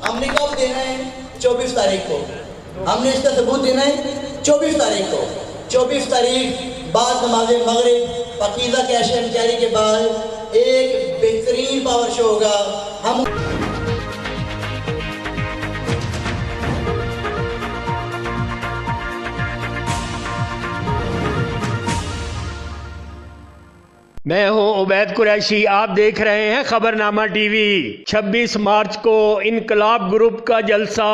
हमने कब देना है? 24 तारीख को। हमने इसका सबूत देना है 24 तारीख को। 24 तारीख बाद नमाज मगरिब पकीज़ा कैश एंड कैरी के बाद एक बेहतरीन पावर शो होगा। हम मैं हूं उबैद कुरैशी, आप देख रहे हैं खबरनामा टीवी। 26 मार्च को इनकलाब ग्रुप का जलसा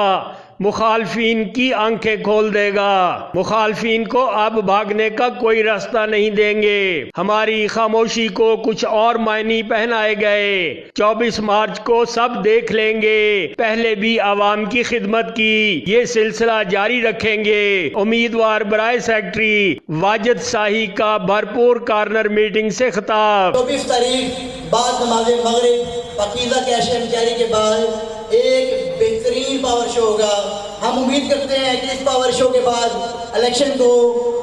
मुखालफीन की आंखें खोल देगा। मुखालफीन को अब भागने का कोई रास्ता नहीं देंगे। हमारी खामोशी को कुछ और मायने पहनाए गए। 24 मार्च को सब देख लेंगे। पहले भी आवाम की खिदमत की, ये सिलसिला जारी रखेंगे। उम्मीदवार बराए सेक्रेटरी वाजिद शाही का भरपूर कॉर्नर मीटिंग से खिताब। 24 तारीख बाद नमाज मगरिब पकीज़ा कैश एंड कैरी के बाद एक बेहतरीन पावर शो होगा। हम उम्मीद करते हैं कि इस पावर शो के बाद इलेक्शन को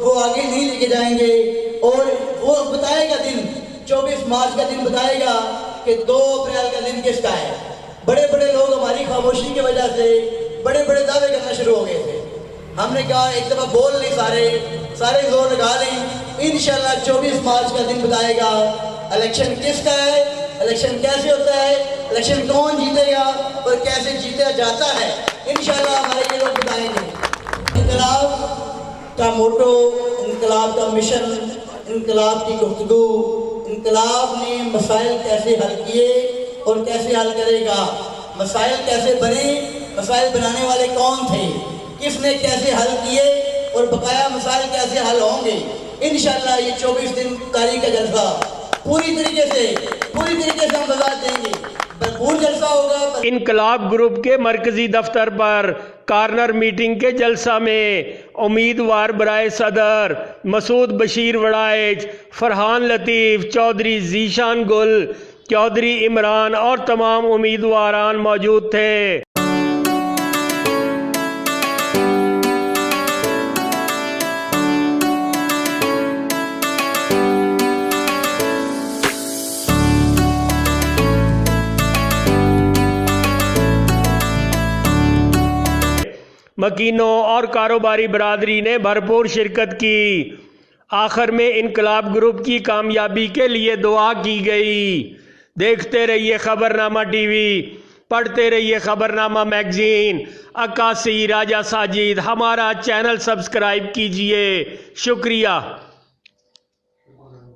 वो आगे नहीं लेके जाएंगे और वो बताएगा दिन 24 मार्च का दिन बताएगा कि 2 अप्रैल का दिन किसका है। बड़े बड़े लोग हमारी खामोशी की वजह से बड़े बड़े दावे करना शुरू हो गए थे। हमने कहा एक दफ़ा बोल नहीं, सारे जोर लगा लें। इंशाल्लाह 24 मार्च का दिन बताएगा इलेक्शन किसका है, इलेक्शन कैसे होता है, इलेक्शन कौन जीतेगा और कैसे जीता जाता है। इंशाल्लाह हमारे ये लोग बताएंगे। इनकलाब का मोटो, इनकलाब का मिशन, इनकलाब की गुफ्तगू, इनकलाब ने मसाइल कैसे हल किए और कैसे हल करेगा, मसाइल कैसे बने, मसाइल बनाने वाले कौन थे, किसने कैसे हल किए और बकाया मसाइल कैसे हल होंगे। इंशाल्लाह ये 24 दिन तारीख का जलसा पूरी तरीके से हम बता देंगे। भरपूर जलसा होगा। इनकलाब ग्रुप के मरकजी दफ्तर पर कॉर्नर मीटिंग के जलसा में उम्मीदवार बराए सदर मसूद बशीर वड़ाइच, फरहान लतीफ़, चौधरी जीशान गुल, चौधरी इमरान और तमाम उम्मीदवारान मौजूद थे। मकीनों और कारोबारी बरादरी ने भरपूर शिरकत की। आखिर में इनकलाब ग्रुप की कामयाबी के लिए दुआ की गई। देखते रहिए खबरनामा टीवी, पढ़ते रहिए खबरनामा मैगजीन। अक्कासी राजा साजिद, हमारा चैनल सब्सक्राइब कीजिए। शुक्रिया।